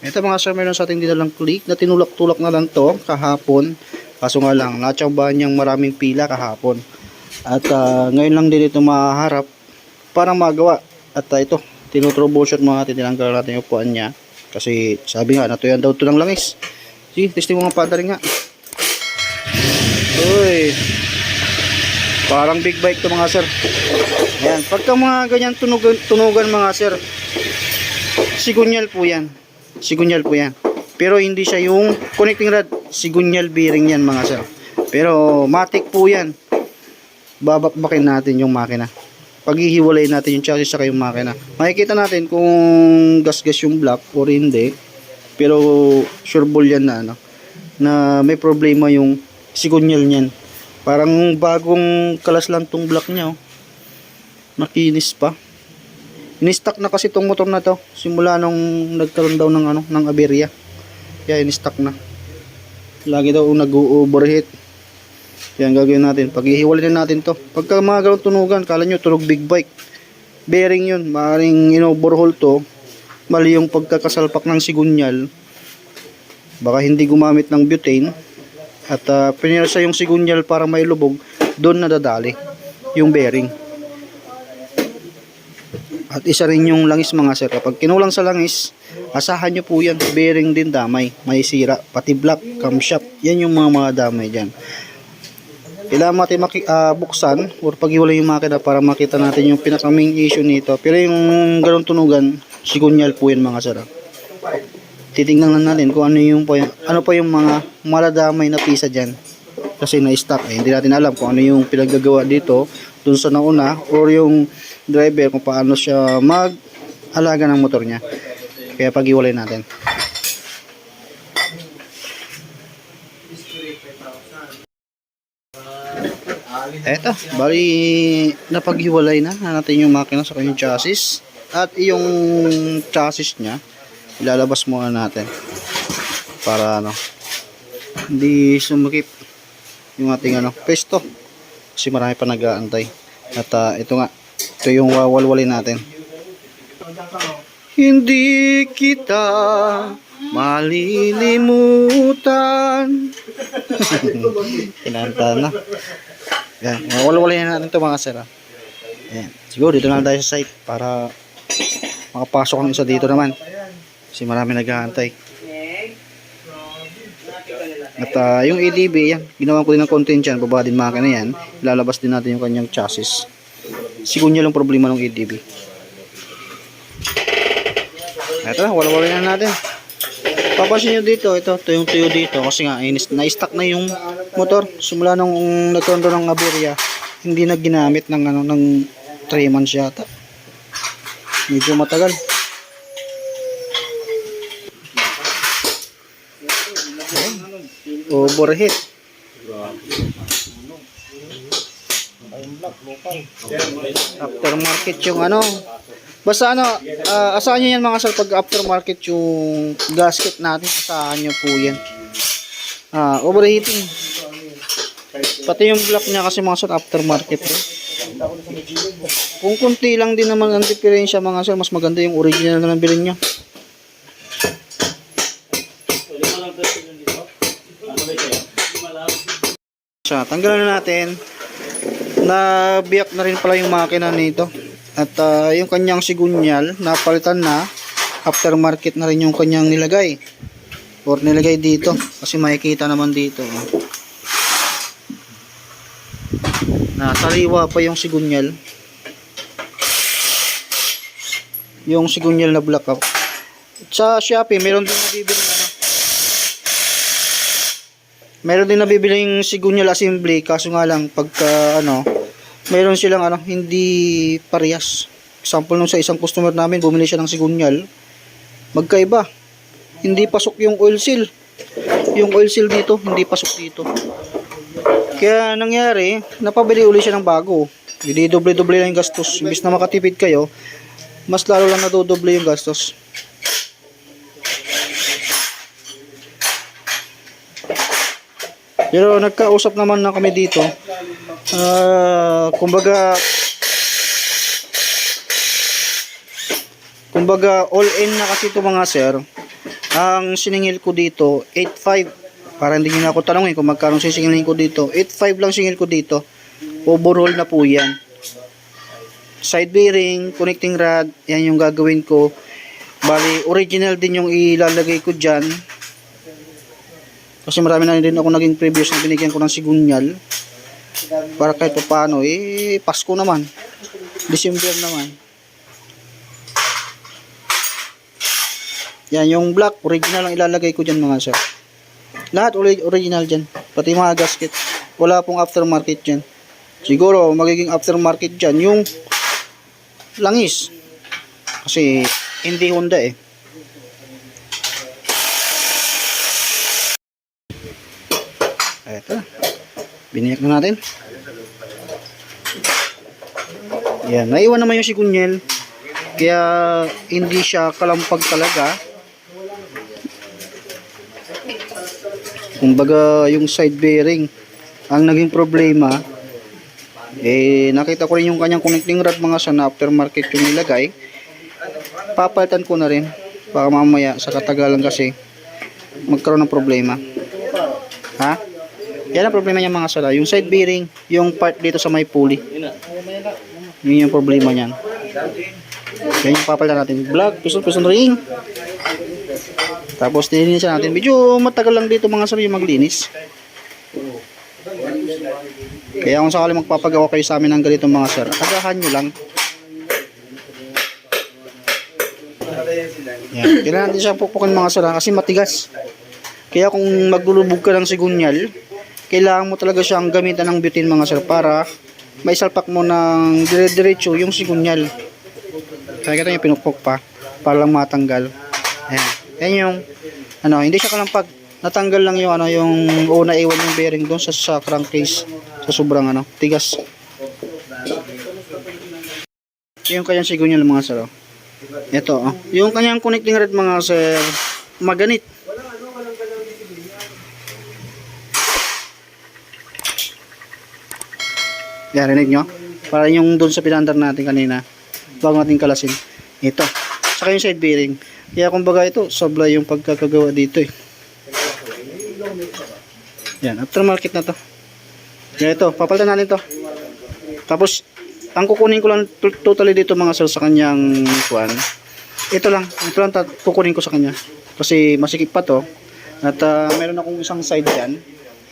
Ito mga sir, meron sa ating dinalang click na tinulak-tulak na lang to kahapon. Kaso nga lang, natsambahan niyang maraming pila kahapon. At ngayon lang din ito maharap para magawa. At ito, tinutroubleshoot mga tinanggal natin yung upuan niya. Kasi sabi nga, natuyan daw ito ng langis. See, testing mo nga padaling nga. Uy, parang big bike to mga sir. Ayan, pagka mga ganyan tunugan mga sir, sigunyal po yan. Sigunyal po yan. Pero hindi siya yung connecting rod. Sigunyal bearing yan mga sir. Pero matic po yan. Babakbakin natin yung makina. Paghihiwalay natin yung chassis sa yung makina. Makikita natin kung gas-gas yung block or hindi. Pero sure ball yan na, na may problema yung sigunyal niyan. Parang bagong kalas lang tong block niya. Nakinis pa. In-stock na kasi itong motor na to simula nung nagkaroon daw ng aberya. Kaya in-stock na. Lagi daw nag-overheat. Yan gagawin natin. Paghihiwalay na natin to. Pagka mga ganun tunugan, kala nyo tunog big bike. Bearing yun. Maaaring in-overhaul to. Mali yung pagkakasalpak ng sigunyal. Baka hindi gumamit ng butane. At pinirsa yung sigunyal para may lubog. Doon nadadali yung bearing. At isa rin yung langis mga sir. Kapag kinulang sa langis, asahan nyo po yan. Bearing din damay. May sira. Pati block, camshaft. Yan yung mga damay dyan. Kailangan natin buksan or paghiwalay yung makina para makita natin yung pinaka main issue nito. Pero yung ganun tunugan, sigunyal po yan mga sir. Titingnan lang natin kung ano pa yung mga maladamay na pisa dyan. Kasi na-stock. Hindi natin alam kung ano yung pinaggagawa dito dun sa nauna or yung driver kung paano siya mag-alaga ng motor niya. Kaya pag-iwalay natin. Eto, bali napag-iwalay na natin yung makina sa kanyang chassis. At yung chassis niya, ilalabas muna natin para hindi sumikip yung ating pesto. Kasi marami pa nag-aantay. At ito nga, ito yung wawalwalin natin. Hindi kita malilimutan. Kinanta na. Yan, wawalwalin natin ito mga sir. Yan. Siguro dito na tayo sa site para makapasok ang isa dito naman. Kasi marami nag-aantay. At yung ADB, yan, ginawa ko din ng content dyan, baba din makina yan, ilalabas din natin yung kanyang chassis. Sigunyal yung problema ng ADB. Ito na, wala-wala na natin. Papansin nyo dito, ito yung tuyo dito, kasi nga, na-stock na yung motor. Simula nung nagkaroon ng aberya, hindi na ginamit ng 3 months yata. Medyo matagal. Overheat. Aftermarket yung basta asahan nyo yan mga sir. Pag aftermarket yung gasket natin, asahan nyo po yan. Overheating. Pati yung block nya kasi mga sir aftermarket. Kung kunti lang din naman ang diferensya mga sir, mas maganda yung original na bilhin nyo. Tanggalan na natin. Nabiyak na rin pala yung makina nito. At yung kanyang sigunyal napalitan na. Aftermarket na rin yung kanyang nilagay. Or nilagay dito. Kasi makikita naman dito. Nasaliwa pa yung sigunyal. Yung sigunyal na black out. Sa Shopee meron din nabibiling sigunyal assembly, kaso nga lang pagka meron silang hindi parehas. Example nung sa isang customer namin, bumili siya ng sigunyal, magkaiba. Hindi pasok yung oil seal. Yung oil seal dito, hindi pasok dito. Kaya nangyari, napabili uli siya ng bago. Hindi doble-doble lang yung gastos. Imbis na makatipid kayo, mas lalo lang nadodoble yung gastos. Pero nagkausap naman na kami dito. Kumbaga all in na kasi ito mga sir. Ang siningil ko dito 8.5. Para hindi niyo na ako tanongin kung magkano sisingilin ko dito. 8.5 lang singil ko dito. Overhaul na po yan. Side bearing, connecting rod, yan yung gagawin ko. Bali, original din yung ilalagay ko dyan. Kasi marami na rin ako naging previous na binigyan ko ng sigunyal. Para kahit pa paano, Pasko naman. December naman. Yan, yung black, original ang ilalagay ko dyan mga sir. Lahat original dyan. Pati mga gasket. Wala pong aftermarket dyan. Siguro, magiging aftermarket dyan yung langis. Kasi, hindi Honda eh. Eto. Biniyak na natin. Yan, naiwan naman yung sigunyel. Kaya, hindi siya kalampag talaga. Kumbaga yung side bearing ang naging problema, nakita ko rin yung kanyang connecting rod mga sa aftermarket yung nilagay. Papalitan ko na rin baka mamaya sa katagalan kasi magkaroon ng problema. Ha? Yan ang problema niya mga sala, yung side bearing, yung part dito sa may pulley, yun yung problema niyan. Yan yung papalitan natin. Black piston ring. Tapos nilinisan natin. Medyo matagal lang dito mga sir yung maglinis. Kaya kung sakali magpapagawa kayo sa amin ng ganito mga sir, agahan nyo lang. Yan. Kailangan natin siya pukpukin mga sir kasi matigas. Kaya kung maglulubog ka ng sigunyal, kailangan mo talaga siyang gamitan ng butane mga sir para may salpak mo ng dire-diretso yung sigunyal. Kaya kita yung pinukpok pa para lang matanggal. Ayan. Yan yung hindi siya kalampag. Natanggal lang yung yung iwan yung bearing doon sa crankcase sa sobrang tigas. Yung kanyang sigunyal mga sir. Ito yung kanyang connecting rod mga sir, maganit. Yan, rinig nyo? Para yung doon sa pinandar natin kanina bago natin kalasin. Ito. Saka yung side bearing. Kaya kumbaga ito, sablay yung pagkakagawa dito eh. Yan, aftermarket na to. Yan ito, papalitan natin to. Tapos, ang kukunin ko lang totally dito mga sir sa kanyang kuwan. Ito lang kukunin ko sa kanya. Kasi masikip pa to. At meron akong isang side dyan.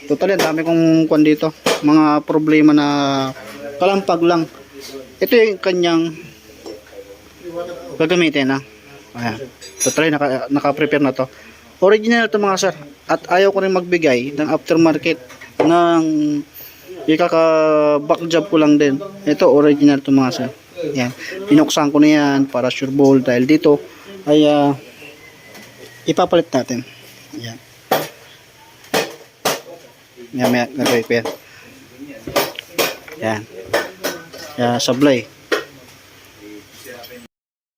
Totally, ang dami kong kuwan dito. Mga problema na kalampag lang. Ito yung kanyang gagamitin na. Ayan. Totally, naka-prepare na to. Original to mga sir. At ayaw ko rin magbigay ng aftermarket ng ikaka-back job ko lang din. Ito, original to mga sir. Ayan. Pinuksan ko na yan para sure ball. Dahil dito ay ipapalit natin. Ayan. May nagawin ko yan. Ayan. Sablay.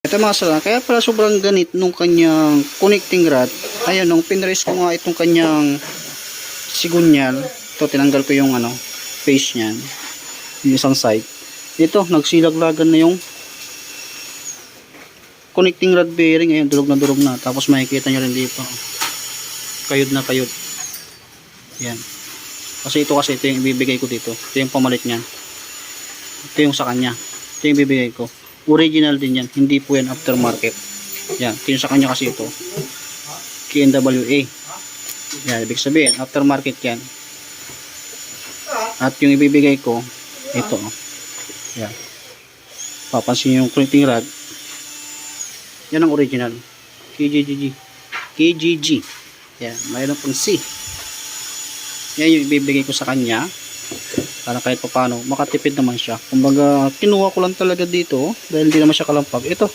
Ito mga sala, kaya pala sobrang ganit nung kanyang connecting rod. Ayun, nung pinrace ko nga itong kanyang sigunyal, ito tinanggal ko yung face niyan, yung isang side. Ito, nagsilaglagan na yung connecting rod bearing. Ayun, durog na. Tapos makikita nyo rin dito. Kayod na kayod. Yan. Kasi ito yung ibibigay ko dito. Ito yung pamalit niyan. Ito yung sa kanya. Ito yung ibibigay ko. Original din yan, hindi po yan aftermarket. Yan, ito yung sa kanya kasi ito KNWA. Yan, ibig sabihin aftermarket yan. At yung ibibigay ko ito. Yan, papansin yung connecting rod. Yan ang original KGG. Yan, mayroon pang C. Yan yung ibibigay ko sa kanya para kahit pa paano makatipid naman siya. Kumbaga kinuha ko lang talaga dito dahil hindi naman siya kalampag. Ito,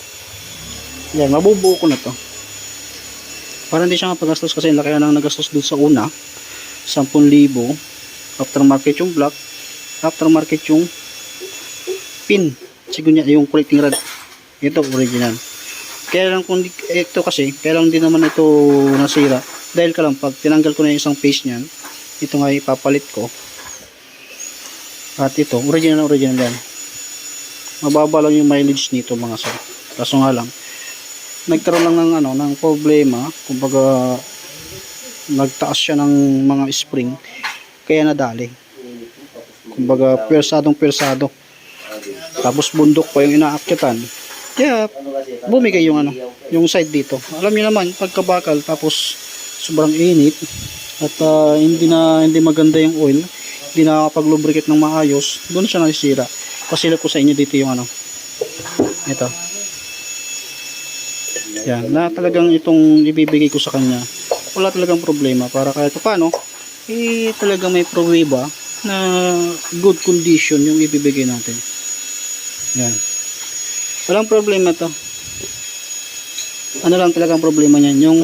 yan, mabubuo ko na to para hindi siya mapagastos kasi laki na nang nagastos dun sa una. 10,000 aftermarket yung block, aftermarket yung pin, siguro yung connecting rod. Ito original. Kaya lang kung ito kasi kaya lang din naman ito nasira dahil kalampag. Tinanggal ko na yung isang face niyan. Ito nga ipapalit ko. At ito, original yan. Mababa lang yung mileage nito mga sir. Kaso nga lang, nagkaroon lang ng ano ng problema, kumbaga nagtaas siya ng mga spring kaya nadali. Kumbaga persado. Tapos bundok pa yung inaakyatan. Kaya bumigay yung ano, yung side dito. Alam niyo naman pagkabakal tapos sobrang init at hindi maganda yung oil, hindi nakakapag-lubricate ng maayos, doon siya nasisira. Pasilip ko sa inyo dito yung ano. Ito. Yan, na talagang itong ibibigay ko sa kanya. Wala talagang problema para kahit paano, talagang may pruweba na good condition yung ibibigay natin. Yan. Walang problema to. Ano lang talagang problema niyan, yung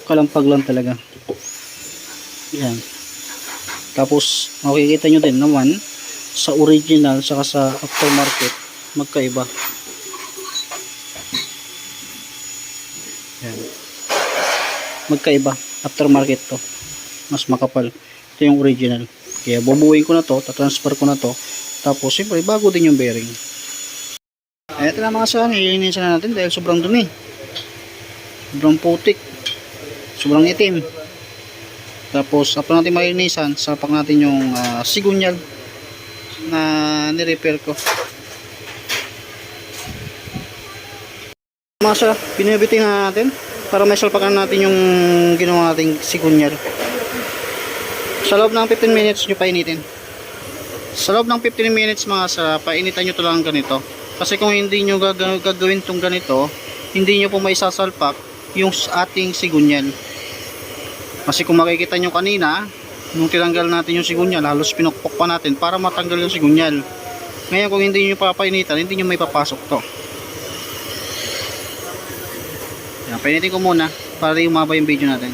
kalampag lang talaga. Yan. Tapos makikita nyo din naman sa original saka sa aftermarket magkaiba. Yan. Magkaiba. Aftermarket to. Mas makapal. Ito yung original. Kaya bubuuin ko na to, tatransfer ko na to. Tapos siyempre bago din yung bearing. Ito na mga saan, ilinisan na natin dahil sobrang dumi. Sobrang putik. Sobrang itim. Tapos after natin malinisan, sapak natin yung sigunyal na ni-repair ko. Mga saan, pinabitin na natin para may salpakan natin yung ginawa nating sigunyal. Sa loob ng 15 minutes nyo painitin. Sa loob ng 15 minutes mga saan, painitan nyo ito lang ganito. Kasi kung hindi nyo gagawin itong ganito, hindi nyo po may sasalpak yung ating sigunyal. Kasi kung makikita nyo kanina, nung tinanggal natin yung sigunyal, halos pinukpok pa natin para matanggal yung sigunyal. Ngayon kung hindi nyo papainitan, hindi nyo may papasok to. Yan, painitin ko muna para umaba yung video natin.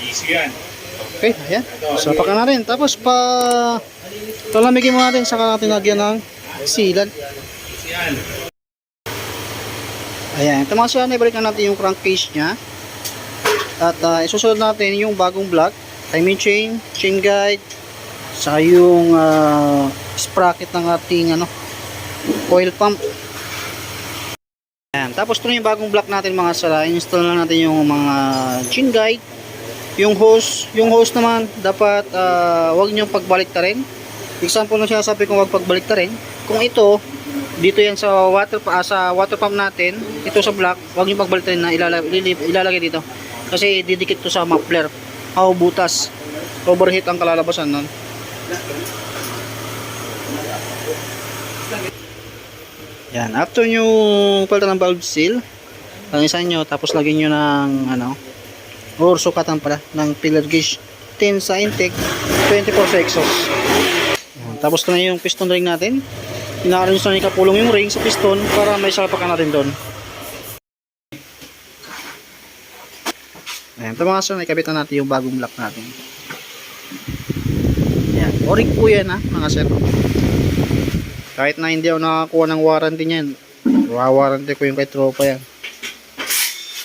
Easy yan. Okay, ayan. Sapakan na rin. Tapos palamigin mo natin, saka natin lagyan ng sealant. Easy yan. Ayan, ito mga siya, ibalik na natin yung crankcase nya. At isusunod natin yung bagong block, timing chain, chain guide, saka yung sprocket ng ating oil pump. Ayan, tapos ito yung bagong block natin mga sala, install na natin yung mga chain guide, yung hose naman dapat wag nyo pagbaliktarin. Example na sinasabi kong wag pagbaliktarin. Kung ito dito yan sa water pump natin, ito sa block, wag nyo pagbaliktarin na ilalagay dito. Kasi didikit to sa muffler. Butas. Overheat ang kalalabasan nun. Yan, after nyo palitan ng valve seal, langisan nyo, tapos lagyan nyo ng or sukatan pala ng pillar gauge 10 sa intake, 24 sa exhaust. Yan, tapos ito na yung piston ring natin. Ina-arrange na kapulong yung ring sa piston para may salpakan natin doon. Ayan, ito mga sir, ikabitan natin yung bagong block natin. Ayan, orig po yan mga sir. Kahit na hindi ako nakakuha ng warranty niyan, warranty ko yung kay tropa yan.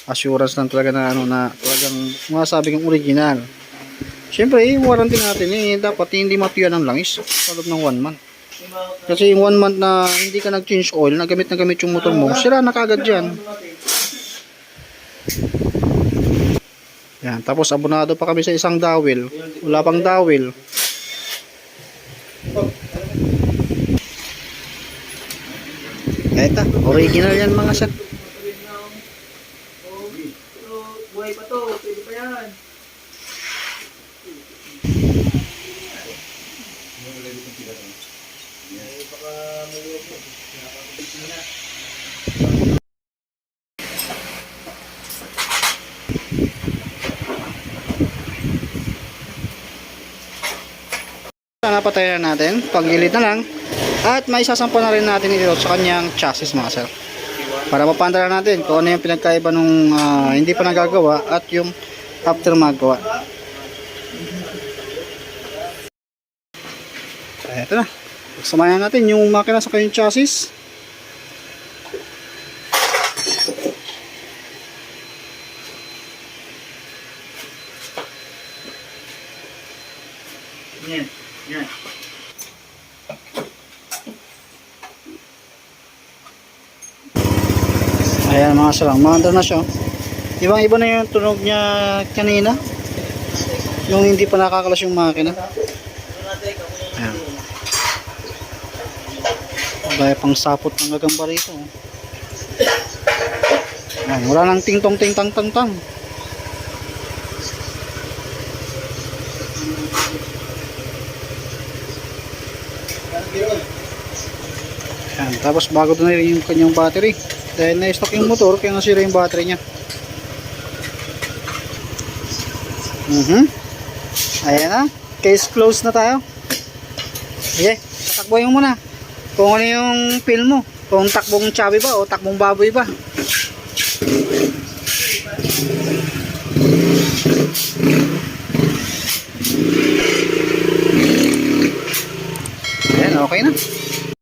Assurance lang talaga na na talagang masasabi kong original. Siyempre, warranty natin dapat hindi matuya ng langis sa loob ng 1 month. Kasi yung 1 month na hindi ka nag-change oil, nagamit yung motor mo, sira na kagad dyan. Yan, tapos abonado pa kami sa isang dowel. Wala pang dowel. Eto, original yan mga sir. Buhay pa to, pwede pa yan. Napatayin na natin, paggilid na lang. At may sasampa na rin natin ito sa kanyang chassis mga sir. Para mapantala natin kung ano yung pinagkaiba nung hindi pa nagagawa at yung after magawa. Ito na. Samayan natin yung makina sa kanyang chassis. Yan. Yan. Ayan mga sir, maandar na siya. Ibang iba na yung tunog niya kanina. Yung hindi pa nakakalas yung makina. Ayan. Gaya pang sapot ng gagamba rito. Ayan, wala nang ting tong ting tang tang tang. Ayan, tapos bago na rin yung kanyang battery. Dahil na-stock yung motor, kaya nasira yung battery niya. Ayan na. Case closed na tayo. Okay, tatakboy mo muna. Kung ano yung feel mo. Kung takbong chubby ba o takbong baboy ba. Ayan, okay na.